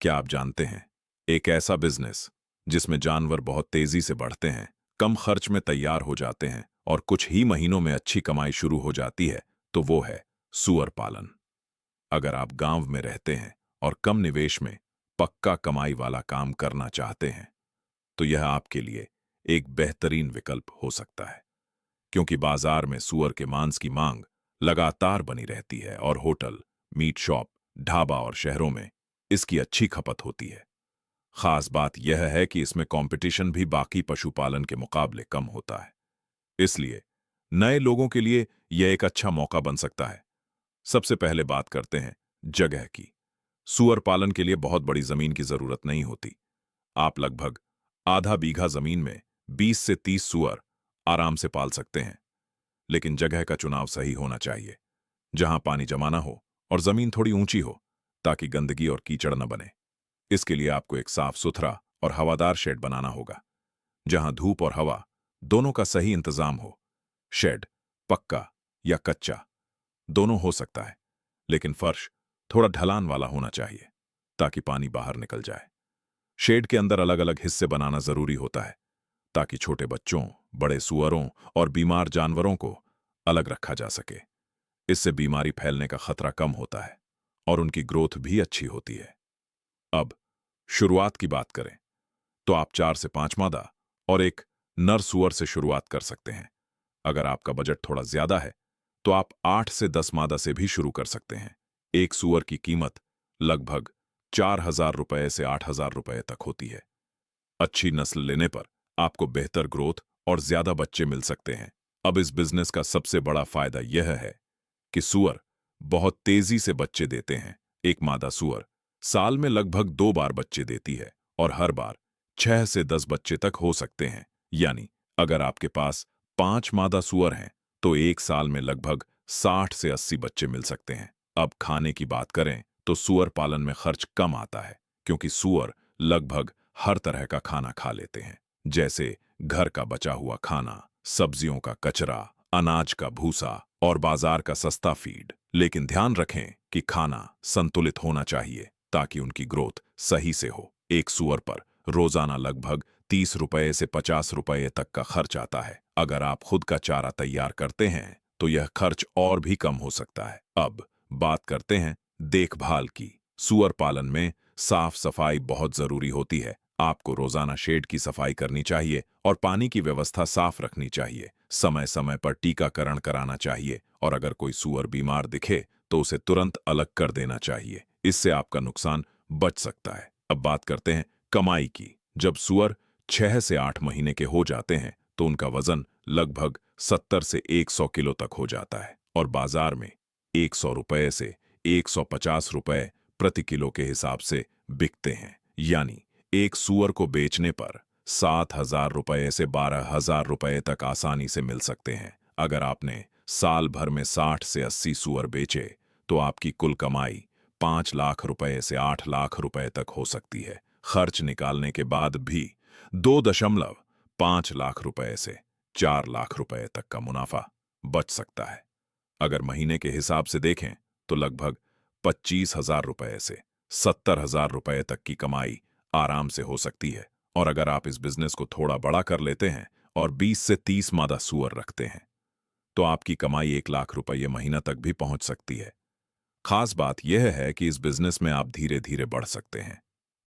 क्या आप जानते हैं, एक ऐसा बिजनेस जिसमें जानवर बहुत तेजी से बढ़ते हैं, कम खर्च में तैयार हो जाते हैं और कुछ ही महीनों में अच्छी कमाई शुरू हो जाती है, तो वो है सूअर पालन। अगर आप गांव में रहते हैं और कम निवेश में पक्का कमाई वाला काम करना चाहते हैं, तो यह आपके लिए एक बेहतरीन विकल्प हो सकता है, क्योंकि बाजार में सूअर के मांस की मांग लगातार बनी रहती है और होटल, मीट शॉप, ढाबा और शहरों में इसकी अच्छी खपत होती है। खास बात यह है कि इसमें कंपटीशन भी बाकी पशुपालन के मुकाबले कम होता है, इसलिए नए लोगों के लिए यह एक अच्छा मौका बन सकता है। सबसे पहले बात करते हैं जगह की। सूअर पालन के लिए बहुत बड़ी जमीन की जरूरत नहीं होती। आप लगभग आधा बीघा जमीन में 20 से 30 सूअर आराम से पाल सकते हैं, लेकिन जगह का चुनाव सही होना चाहिए, जहां पानी जमा ना हो और जमीन थोड़ी ऊंची हो, ताकि गंदगी और कीचड़ न बने। इसके लिए आपको एक साफ सुथरा और हवादार शेड बनाना होगा, जहां धूप और हवा दोनों का सही इंतजाम हो। शेड पक्का या कच्चा दोनों हो सकता है, लेकिन फर्श थोड़ा ढलान वाला होना चाहिए, ताकि पानी बाहर निकल जाए। शेड के अंदर अलग अलग हिस्से बनाना जरूरी होता है, ताकि छोटे बच्चों, बड़े सुअरों और बीमार जानवरों को अलग रखा जा सके। इससे बीमारी फैलने का खतरा कम होता है और उनकी ग्रोथ भी अच्छी होती है। अब शुरुआत की बात करें, तो आप 4 से 5 मादा और एक नर सुअर से शुरुआत कर सकते हैं। अगर आपका बजट थोड़ा ज्यादा है, तो आप 8 से 10 मादा से भी शुरू कर सकते हैं। एक सुअर की कीमत लगभग 4,000 रुपए से 8,000 रुपए तक होती है। अच्छी नस्ल लेने पर आपको बेहतर ग्रोथ और ज्यादा बच्चे मिल सकते हैं। अब इस बिजनेस का सबसे बड़ा फायदा यह है कि सूअर बहुत तेजी से बच्चे देते हैं। एक मादा सूअर साल में लगभग 2 बार बच्चे देती है और हर बार 6 से 10 बच्चे तक हो सकते हैं। यानी अगर आपके पास 5 मादा सूअर हैं, तो एक साल में लगभग 60 से 80 बच्चे मिल सकते हैं। अब खाने की बात करें, तो सूअर पालन में खर्च कम आता है, क्योंकि सूअर लगभग हर तरह का खाना खा लेते हैं, जैसे घर का बचा हुआ खाना, सब्जियों का कचरा, अनाज का भूसा और बाजार का सस्ता फीड। लेकिन ध्यान रखें कि खाना संतुलित होना चाहिए, ताकि उनकी ग्रोथ सही से हो। एक सूअर पर रोजाना लगभग 30 रुपए से 50 रुपए तक का खर्च आता है। अगर आप खुद का चारा तैयार करते हैं, तो यह खर्च और भी कम हो सकता है। अब बात करते हैं देखभाल की। सूअर पालन में साफ सफाई बहुत जरूरी होती है। आपको रोजाना शेड की सफाई करनी चाहिए और पानी की व्यवस्था साफ रखनी चाहिए। समय समय पर टीकाकरण कराना चाहिए और अगर कोई सूअर बीमार दिखे, तो उसे तुरंत अलग कर देना चाहिए। इससे आपका नुकसान बच सकता है। अब बात करते हैं कमाई की। जब सूअर 6 से 8 महीने के हो जाते हैं, तो उनका वजन लगभग 70 से 100 किलो तक हो जाता है और बाजार में 100 रुपए से 150 रुपए प्रति किलो के हिसाब से बिकते हैं। यानी एक सूअर को बेचने पर 7,000 रुपए से 12,000 रुपए तक आसानी से मिल सकते हैं। अगर आपने साल भर में 60 से 80 सूअर बेचे, तो आपकी कुल कमाई 5 लाख रुपए से 8 लाख रुपए तक हो सकती है। खर्च निकालने के बाद भी 2.5 लाख रुपए से 4 लाख रुपए तक का मुनाफा बच सकता है। अगर महीने के हिसाब से देखें, तो लगभग 25,000 रुपए से 70,000 रुपए तक की कमाई आराम से हो सकती है। और अगर आप इस बिजनेस को थोड़ा बड़ा कर लेते हैं और 20 से 30 मादा सूअर रखते हैं, तो आपकी कमाई 1 लाख रुपये महीना तक भी पहुंच सकती है। खास बात यह है कि इस बिजनेस में आप धीरे धीरे बढ़ सकते हैं।